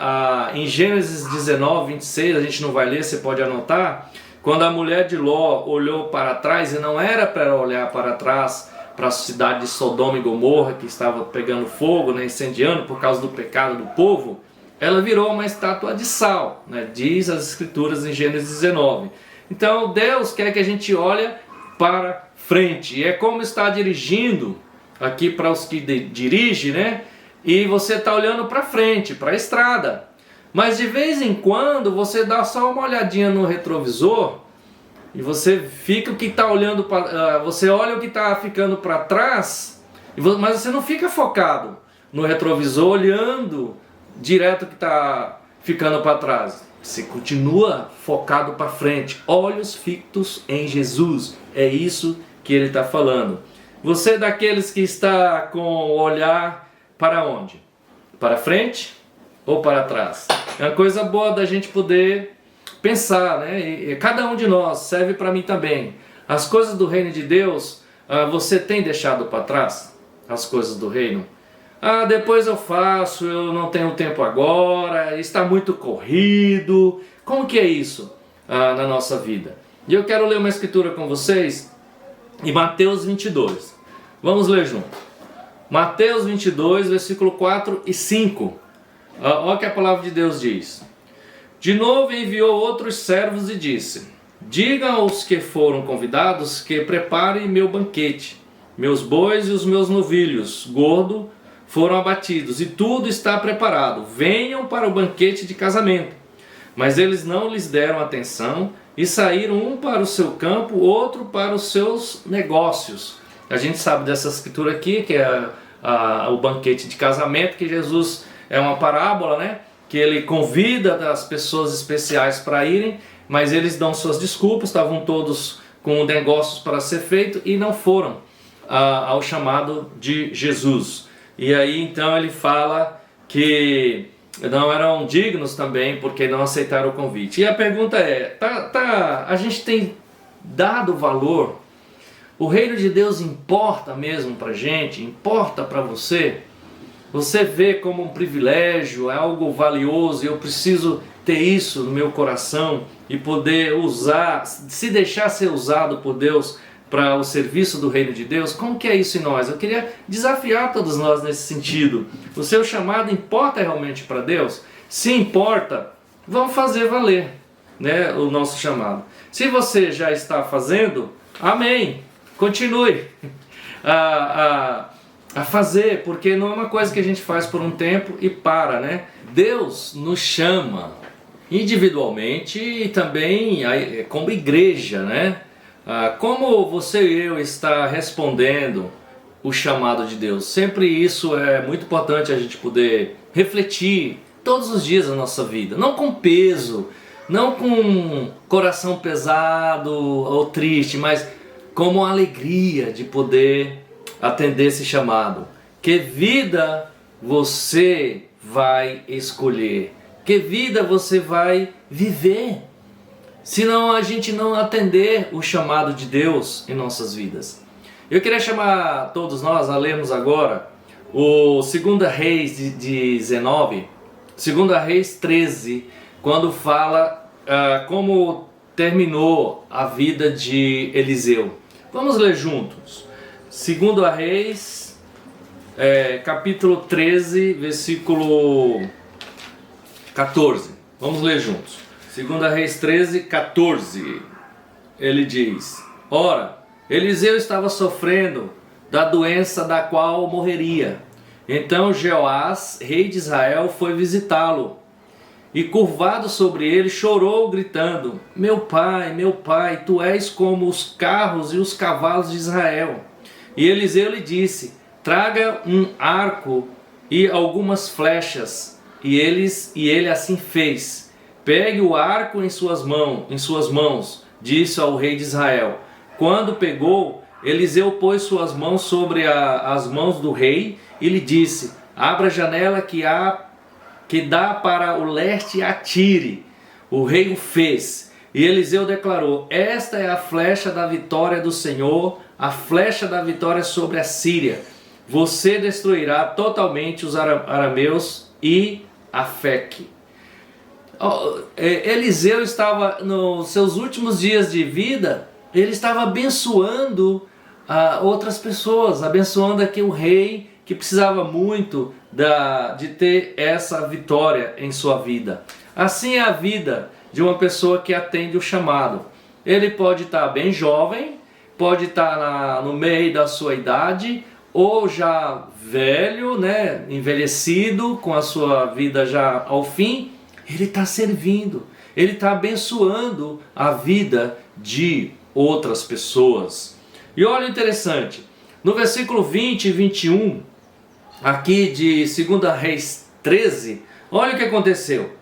Em Gênesis 19, 26, a gente não vai ler, você pode anotar, quando a mulher de Ló olhou para trás, e não era para ela olhar para trás, para a cidade de Sodoma e Gomorra, que estava pegando fogo, né, incendiando por causa do pecado do povo, ela virou uma estátua de sal, né? Diz as Escrituras em Gênesis 19. Então Deus quer que a gente olhe para frente. E é como está dirigindo aqui para os que dirigem, né? E você está olhando para frente, para a estrada. Mas de vez em quando você dá só uma olhadinha no retrovisor e você fica o que está olhando para, você olha o que está ficando para trás, mas você não fica focado no retrovisor olhando direto o que está ficando para trás. Você continua focado para frente, olhos fitos em Jesus. É isso que ele está falando. Você é daqueles que está com o olhar para onde? Para frente ou para trás? É uma coisa boa da gente poder pensar, né? E cada um de nós, serve para mim também. As coisas do reino de Deus, você tem deixado para trás? As coisas do reino? Depois eu faço, eu não tenho tempo agora, está muito corrido. Como que é isso na nossa vida? E eu quero ler uma escritura com vocês em Mateus 22. Vamos ler junto. Mateus 22, versículo 4 e 5. Olha o que a palavra de Deus diz. De novo enviou outros servos e disse: digam aos que foram convidados que preparem meu banquete. Meus bois e os meus novilhos gordo foram abatidos e tudo está preparado. Venham para o banquete de casamento. Mas eles não lhes deram atenção e saíram um para o seu campo, outro para os seus negócios. A gente sabe dessa escritura aqui, que é o banquete de casamento, que Jesus é uma parábola, né? Que ele convida as pessoas especiais para irem, mas eles dão suas desculpas, estavam todos com negócios para ser feito e não foram ao chamado de Jesus. E aí então ele fala que não eram dignos também porque não aceitaram o convite. E a pergunta é, a gente tem dado valor? O reino de Deus importa mesmo pra gente? Importa para você? Você vê como um privilégio, é algo valioso, eu preciso ter isso no meu coração e poder usar, se deixar ser usado por Deus para o serviço do reino de Deus? Como que é isso em nós? Eu queria desafiar todos nós nesse sentido. O seu chamado importa realmente para Deus? Se importa, vamos fazer valer, né, o nosso chamado. Se você já está fazendo, amém, continue a fazer, porque não é uma coisa que a gente faz por um tempo e para, né? Deus nos chama individualmente e também como igreja, né? Como você e eu está respondendo o chamado de Deus? Sempre isso é muito importante a gente poder refletir todos os dias da nossa vida. Não com peso, não com coração pesado ou triste, mas como uma alegria de poder atender esse chamado. Que vida você vai escolher? Que vida você vai viver? Senão a gente não atender o chamado de Deus em nossas vidas. Eu queria chamar todos nós a lermos agora o 2 Reis 19, 2 Reis 13, quando fala como terminou a vida de Eliseu. Vamos ler juntos. 2 Reis, capítulo 13, versículo 14. Vamos ler juntos. 2 Reis 13, 14, ele diz: ora, Eliseu estava sofrendo da doença da qual morreria. Então Jeoás, rei de Israel, foi visitá-lo e, curvado sobre ele, chorou, gritando: meu pai, tu és como os carros e os cavalos de Israel. E Eliseu lhe disse: traga um arco e algumas flechas. E ele assim fez. Pegue o arco em suas mãos, disse ao rei de Israel. Quando pegou, Eliseu pôs suas mãos sobre as mãos do rei e lhe disse: abra a janela que dá para o leste e atire. O rei o fez. E Eliseu declarou: esta é a flecha da vitória do Senhor, a flecha da vitória sobre a Síria. Você destruirá totalmente os arameus e Afeque. Eliseu estava nos seus últimos dias de vida, ele estava abençoando outras pessoas, abençoando aqui o rei que precisava muito de ter essa vitória em sua vida. Assim é a vida de uma pessoa que atende o chamado. Ele pode estar bem jovem, pode estar no meio da sua idade, ou já velho, né, envelhecido, com a sua vida já ao fim. Ele está servindo, ele está abençoando a vida de outras pessoas. E olha o interessante, no versículo 20 e 21, aqui de 2 Reis 13, olha o que aconteceu.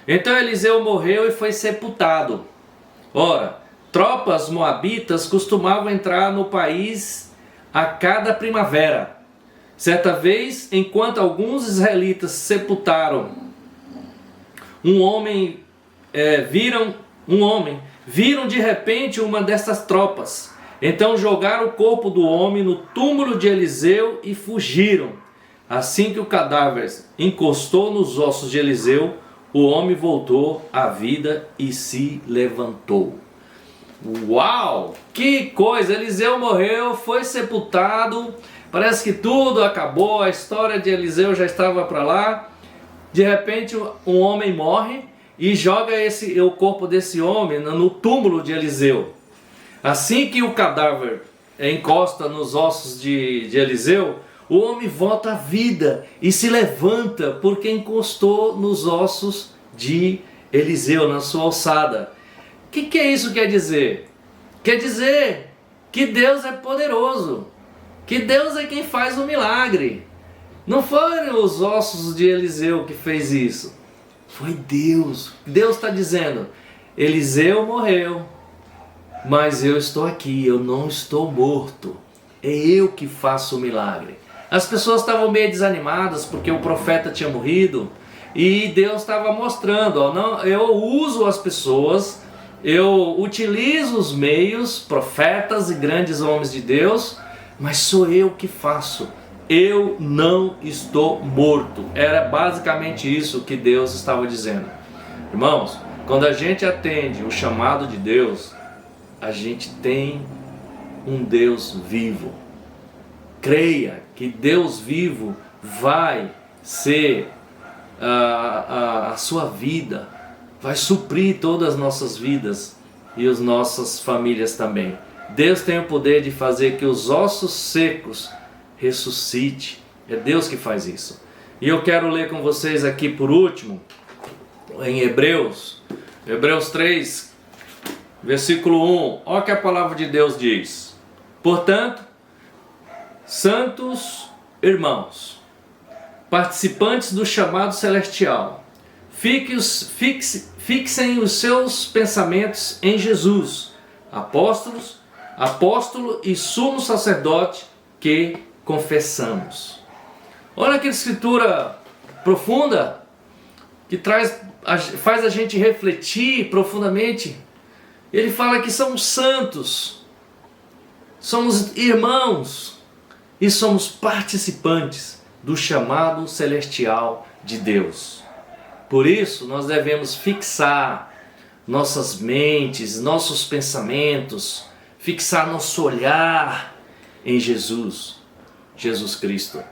Então Eliseu morreu e foi sepultado. Ora, tropas moabitas costumavam entrar no país a cada primavera. Certa vez, enquanto alguns israelitas sepultaram viram de repente uma dessas tropas. Então jogaram o corpo do homem no túmulo de Eliseu e fugiram. Assim que o cadáver encostou nos ossos de Eliseu, o homem voltou à vida e se levantou. Uau! Que coisa! Eliseu morreu, foi sepultado, parece que tudo acabou, a história de Eliseu já estava para lá. De repente um homem morre e joga o corpo desse homem no túmulo de Eliseu. Assim que o cadáver encosta nos ossos de Eliseu, o homem volta à vida e se levanta porque encostou nos ossos de Eliseu, na sua alçada. O que isso quer dizer? Quer dizer que Deus é poderoso, que Deus é quem faz o milagre. Não foram os ossos de Eliseu que fez isso, foi Deus. Deus está dizendo, Eliseu morreu, mas eu estou aqui, eu não estou morto, é eu que faço o milagre. As pessoas estavam meio desanimadas porque o profeta tinha morrido e Deus estava mostrando, eu uso as pessoas, eu utilizo os meios, profetas e grandes homens de Deus, mas sou eu que faço. Eu não estou morto. Era basicamente isso que Deus estava dizendo. Irmãos, quando a gente atende o chamado de Deus, a gente tem um Deus vivo. Creia que Deus vivo vai ser a sua vida, vai suprir todas as nossas vidas e as nossas famílias também. Deus tem o poder de fazer que os ossos secos ressuscite. É Deus que faz isso. E eu quero ler com vocês aqui por último, em Hebreus 3, versículo 1. Olha o que a palavra de Deus diz. Portanto, santos irmãos, participantes do chamado celestial, fixem os seus pensamentos em Jesus, apóstolo e sumo sacerdote que confessamos. Olha que escritura profunda que faz a gente refletir profundamente. Ele fala que somos santos, somos irmãos e somos participantes do chamado celestial de Deus. Por isso nós devemos fixar nossas mentes, nossos pensamentos, fixar nosso olhar em Jesus Cristo.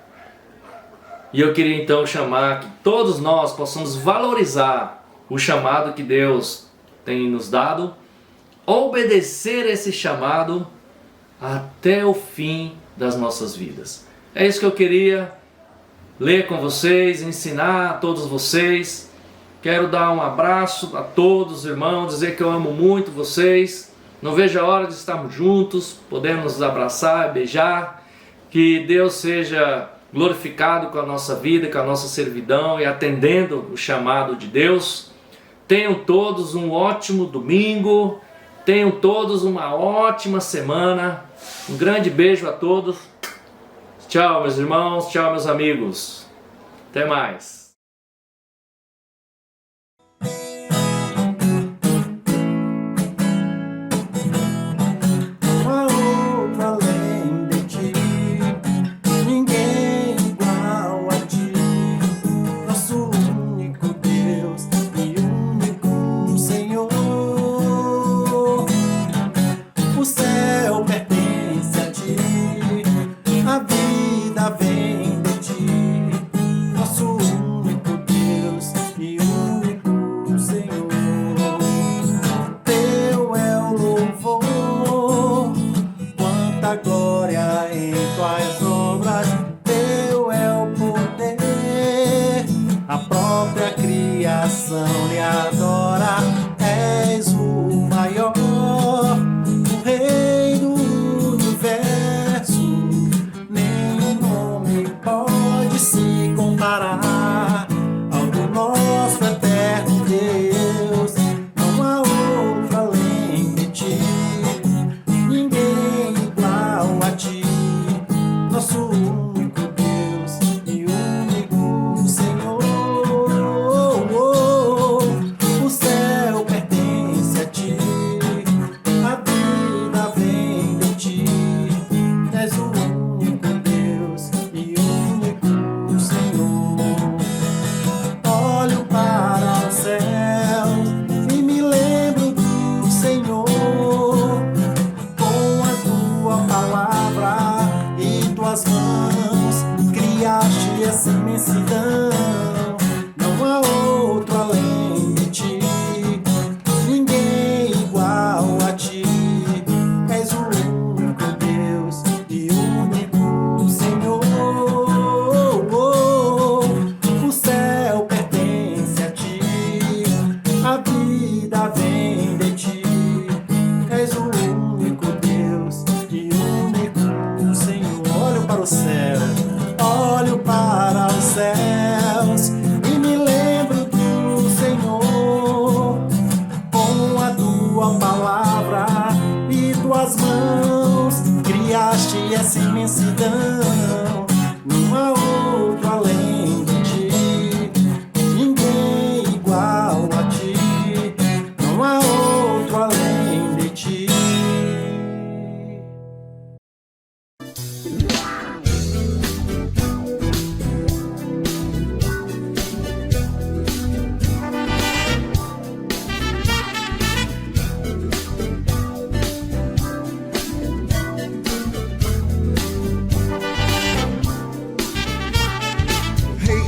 E eu queria então chamar que todos nós possamos valorizar o chamado que Deus tem nos dado, obedecer esse chamado até o fim das nossas vidas. É isso que eu queria ler com vocês, ensinar a todos vocês. Quero dar um abraço a todos, irmãos, dizer que eu amo muito vocês. Não vejo a hora de estarmos juntos, podemos nos abraçar, beijar. Que Deus seja glorificado com a nossa vida, com a nossa servidão e atendendo o chamado de Deus. Tenham todos um ótimo domingo, tenham todos uma ótima semana. Um grande beijo a todos. Tchau, meus irmãos, tchau, meus amigos. Até mais. A vida vem de ti, nosso nessa imensidão. Não há outro além de ti, ninguém igual a ti. Não há outro além de ti.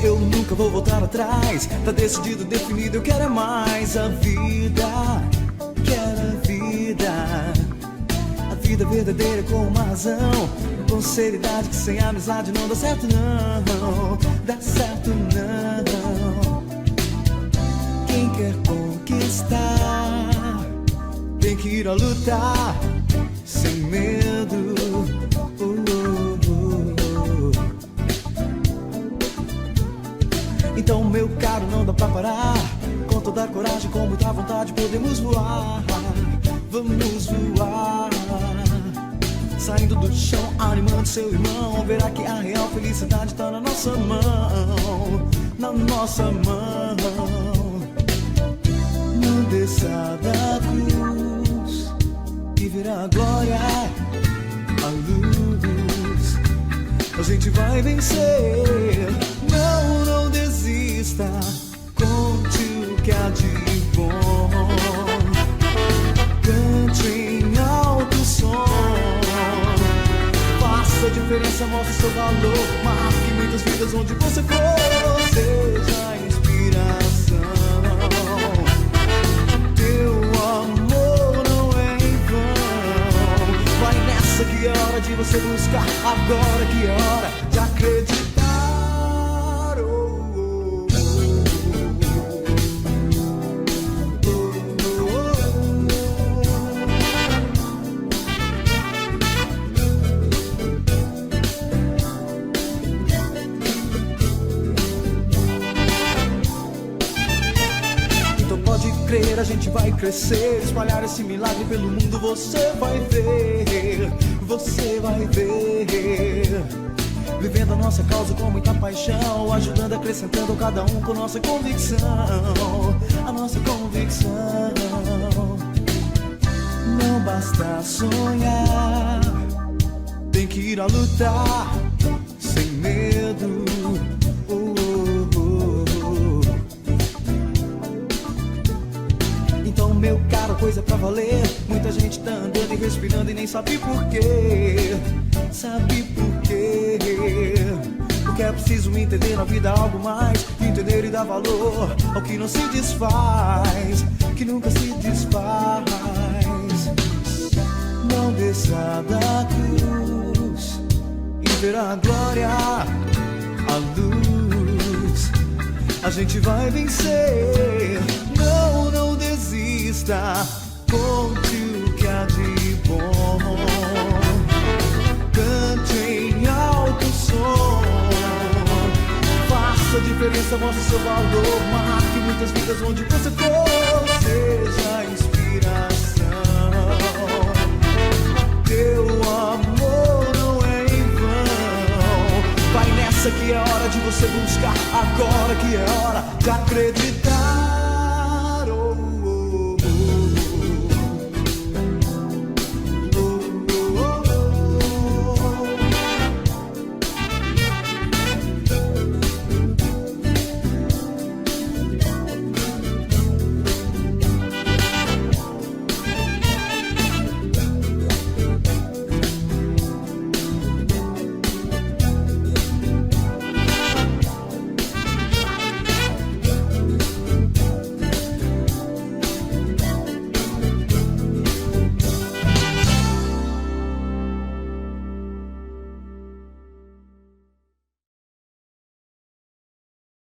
Eu nunca vou voltar atrás. Tá decidido, definido, eu quero é mais. A vida, quero a vida. A vida verdadeira com uma razão, com seriedade, que sem amizade não dá certo não. Dá certo não. Quem quer conquistar tem que ir a lutar sem medo. Então, meu caro, não dá pra parar. Com toda a coragem, com muita vontade, podemos voar. Vamos voar. Saindo do chão, animando seu irmão. Verá que a real felicidade tá na nossa mão. Na nossa mão. Não desça da cruz e verá a glória, a luz. A gente vai vencer. Não, não desista. Conte o que há de bom. Cante em alto som. Faça a diferença, mostre seu valor. Marque muitas vidas onde você for. Seja a inspiração. Teu amor não é em vão. Vai nessa que é hora de você buscar. Agora que é hora de acreditar. A gente vai crescer, espalhar esse milagre pelo mundo. Você vai ver, você vai ver. Vivendo a nossa causa com muita paixão, ajudando, acrescentando cada um com nossa convicção. A nossa convicção. Não basta sonhar, tem que ir a lutar sem medo. Meu caro, coisa pra valer. Muita gente tá andando e respirando e nem sabe por quê. Sabe por quê? Porque é preciso entender na vida algo mais. Entender e dar valor ao que não se desfaz, que nunca se desfaz. Não desça da cruz e verá a glória, a luz. A gente vai vencer. Não, não desista. Conte o que há de bom. Cante em alto som. Faça a diferença, mostre seu valor. Marque muitas vidas onde você for. Seja a inspiração. Teu amor não é em vão. Vai nessa que é hora de você buscar. Agora que é hora de acreditar.